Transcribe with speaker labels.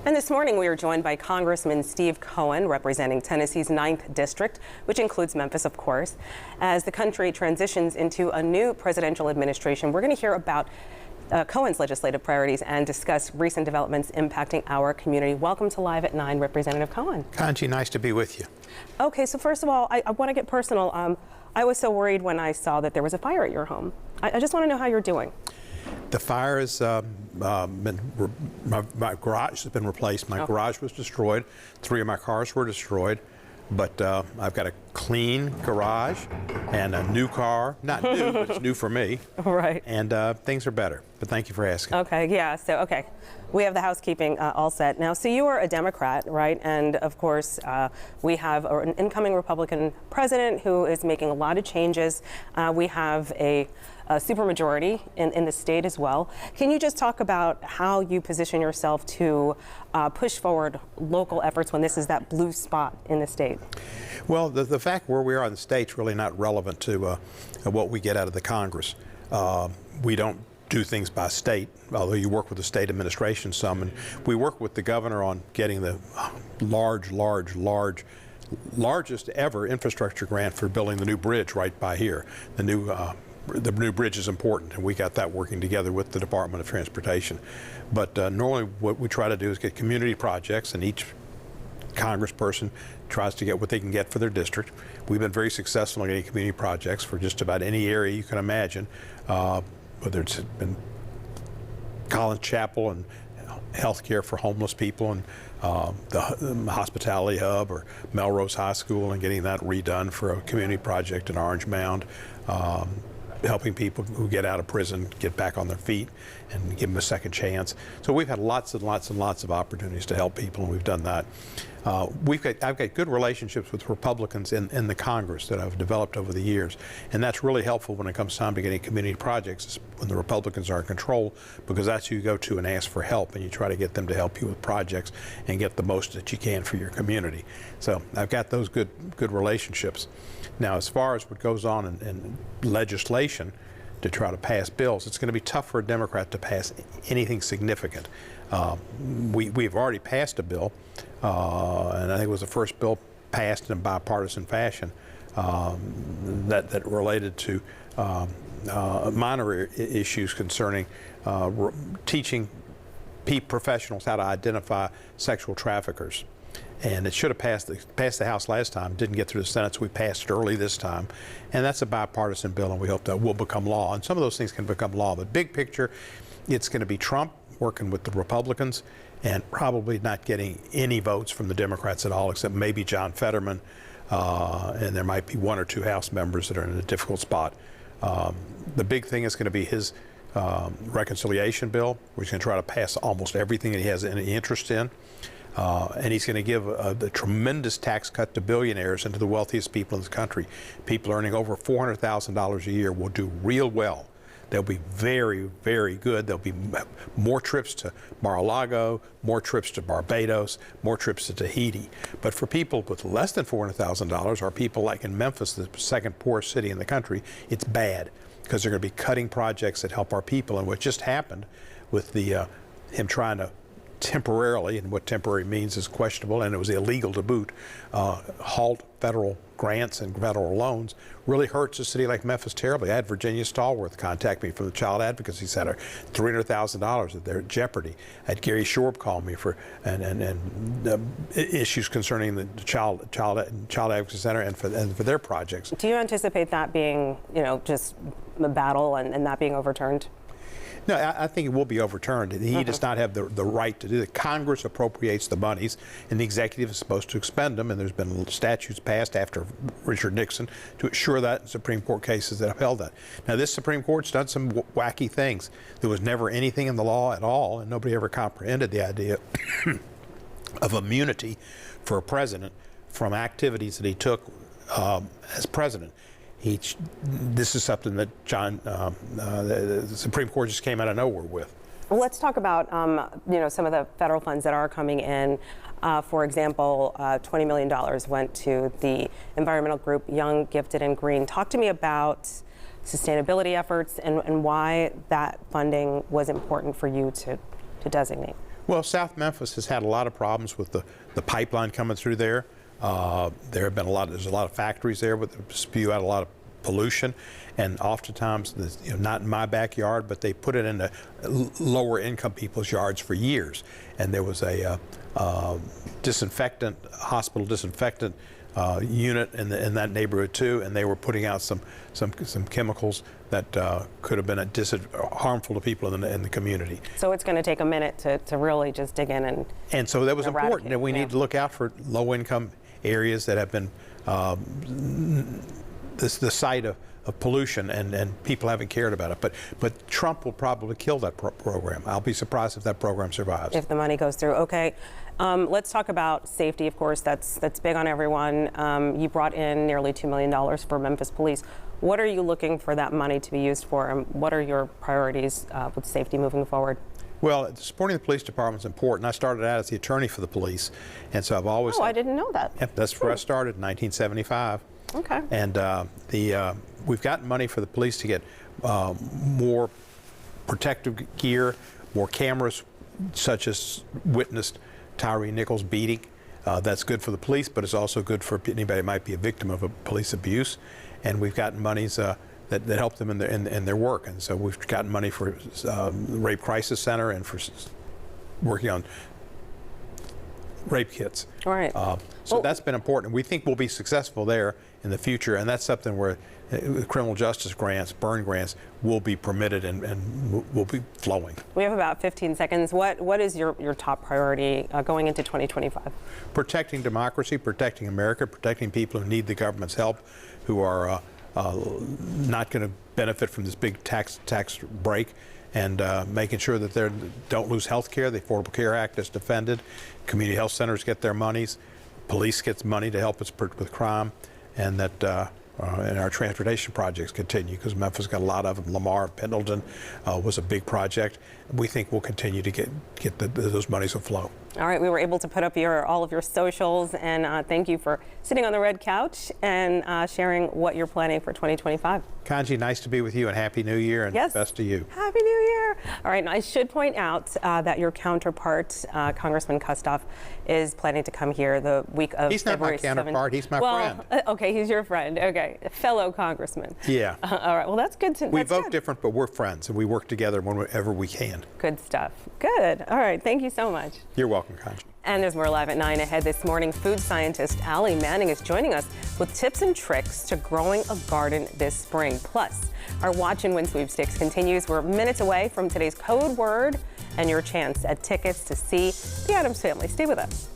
Speaker 1: And this morning we are joined by Congressman Steve Cohen, representing Tennessee's 9th District, which includes Memphis, of course. As the country transitions into a new presidential administration, we're going to hear about Cohen's legislative priorities and discuss recent developments impacting our community. Welcome to Live at 9, Representative Cohen.
Speaker 2: Conji, nice to be with you. Okay,
Speaker 1: so first of all, I want to get personal. I was so worried when I saw that there was a fire at your home. I just want to know how you're doing.
Speaker 2: The fire has my garage has been replaced. My garage was destroyed. 3 of my cars were destroyed. But I've got a clean garage and a new car. Not new, but it's new for me.
Speaker 1: Right.
Speaker 2: And things are better. But thank you for asking.
Speaker 1: Okay, yeah. So, okay. We have the housekeeping all set. Now, so you are a Democrat, right? And, of course, we have an incoming Republican president who is making a lot of changes. We have a supermajority in the state as well. Can you just talk about how you position yourself to push forward local efforts when this is that blue spot in the state?
Speaker 2: Well, the fact where we are in the state's really not relevant to what we get out of the Congress. We don't do things by state, although you work with the state administration some, and we work with the governor on getting the largest ever infrastructure grant for building the new bridge right by here. The new bridge is important, and we got that working together with the Department of Transportation. But normally what we try to do is get community projects, and each congressperson tries to get what they can get for their district. We've been very successful in getting community projects for just about any area you can imagine, whether it's been Collins Chapel and health care for homeless people, and the hospitality hub, or Melrose High School and getting that redone for a community project in Orange Mound. Helping people who get out of prison get back on their feet and give them a second chance. So we've had lots and lots and lots of opportunities to help people, and we've done that. I've got good relationships with Republicans in the Congress that I've developed over the years, and that's really helpful when it comes time to getting community projects when the Republicans are in control, because that's who you go to and ask for help, and you try to get them to help you with projects and get the most that you can for your community. So I've got those good relationships. Now, as far as what goes on in legislation to try to pass bills, it's going to be tough for a Democrat to pass anything significant. We've already passed a bill, and I think it was the first bill passed in a bipartisan fashion that related to minor issues concerning teaching professionals how to identify sexual traffickers. And it should have passed the House last time, didn't get through the Senate, so we passed it early this time. And that's a bipartisan bill, and we hope that will become law. And some of those things can become law. But big picture, it's going to be Trump working with the Republicans and probably not getting any votes from the Democrats at all, except maybe John Fetterman, and there might be 1 or 2 House members that are in a difficult spot. The big thing is going to be his reconciliation bill, where he's going to try to pass almost everything that he has any interest in. And he's going to give the tremendous tax cut to billionaires and to the wealthiest people in this country. People earning over $400,000 a year will do real well. They'll be very, very good. There'll be more trips to Mar-a-Lago, more trips to Barbados, more trips to Tahiti. But for people with less than $400,000, or people like in Memphis, the second poorest city in the country, it's bad, because they're going to be cutting projects that help our people. And what just happened with him trying to temporarily, and what temporary means is questionable, and it was illegal to boot, halt federal grants and federal loans, really hurts a city like Memphis terribly. I had Virginia Stallworth contact me from the Child Advocacy Center, $300,000 that they're at jeopardy. I had Gary Shorb call me for issues concerning the Child Advocacy Center and for their projects.
Speaker 1: Do you anticipate that being, just a battle and that being overturned?
Speaker 2: No, I think it will be overturned. He does not have the right to do it. Congress appropriates the monies, and the executive is supposed to expend them, and there's been statutes passed after Richard Nixon to assure that, and Supreme Court cases that upheld that. Now, this Supreme Court's done some wacky things. There was never anything in the law at all, and nobody ever comprehended the idea of immunity for a president from activities that he took as president. This is something that the Supreme Court just came out of nowhere with.
Speaker 1: Well, let's talk about some of the federal funds that are coming in. For example, $20 million went to the environmental group Young, Gifted, and Green. Talk to me about sustainability efforts and why that funding was important for you to designate.
Speaker 2: Well, South Memphis has had a lot of problems with the pipeline coming through there. There's a lot of factories there that spew out a lot of pollution, and oftentimes, not in my backyard, but they put it into lower income people's yards for years. And there was a hospital disinfectant unit in that neighborhood too, and they were putting out some chemicals that could have been harmful to people in the community.
Speaker 1: So it's going to take a minute to really just dig in
Speaker 2: and so that was important, and we need to look out for low-income areas that have been the site of pollution, and people haven't cared about it. But Trump will probably kill that program. I'll be surprised if that program survives.
Speaker 1: If the money goes through. Okay. Let's talk about safety, of course. That's big on everyone. You brought in nearly $2 million for Memphis police. What are you looking for that money to be used for, and what are your priorities with safety moving forward?
Speaker 2: Well, supporting the police department is important. I started out as the attorney for the police, and so I've always...
Speaker 1: Oh, I didn't know that.
Speaker 2: Yeah, that's where I started in 1975.
Speaker 1: Okay.
Speaker 2: And we've gotten money for the police to get more protective gear, more cameras, such as witnessed Tyree Nichols' beating. That's good for the police, but it's also good for anybody who might be a victim of a police abuse. And we've gotten monies that help them in their work. And so we've gotten money for the Rape Crisis Center and for working on rape kits.
Speaker 1: All right.
Speaker 2: So that's been important. We think we'll be successful there in the future, and that's something where criminal justice grants, burn grants, will be permitted and will be flowing.
Speaker 1: We have about 15 seconds. What is your top priority going into 2025?
Speaker 2: Protecting democracy, protecting America, protecting people who need the government's help, who are not going to benefit from this big tax break, and making sure that they don't lose health care. The Affordable Care Act is defended. Community health centers get their monies. Police gets money to help us with crime, and that and our transportation projects continue, because Memphis got a lot of them. Lamar, Pendleton was a big project. We think we'll continue to get those monies will flow.
Speaker 1: All right, we were able to put up all of your socials, and thank you for sitting on the red couch and sharing what you're planning for 2025.
Speaker 2: Kanji, nice to be with you, and Happy New Year, and
Speaker 1: yes.
Speaker 2: Best to you.
Speaker 1: Happy New Year. All right, and I should point out that your counterpart, Congressman Kustoff, is planning to come here the week of
Speaker 2: He's not my counterpart, he's my friend.
Speaker 1: Okay, he's your friend. Okay, fellow congressman.
Speaker 2: Yeah.
Speaker 1: All right, well, that's good to know.
Speaker 2: We vote different, but we're friends, and we work together whenever we can.
Speaker 1: Good stuff. Good. All right, thank you so much.
Speaker 2: You're welcome, Kanji.
Speaker 1: And there's more Live at 9 ahead this morning. Food scientist Allie Manning is joining us with tips and tricks to growing a garden this spring. Plus, our Watch and Win sweepstakes continues. We're minutes away from today's code word and your chance at tickets to see the Addams Family. Stay with us.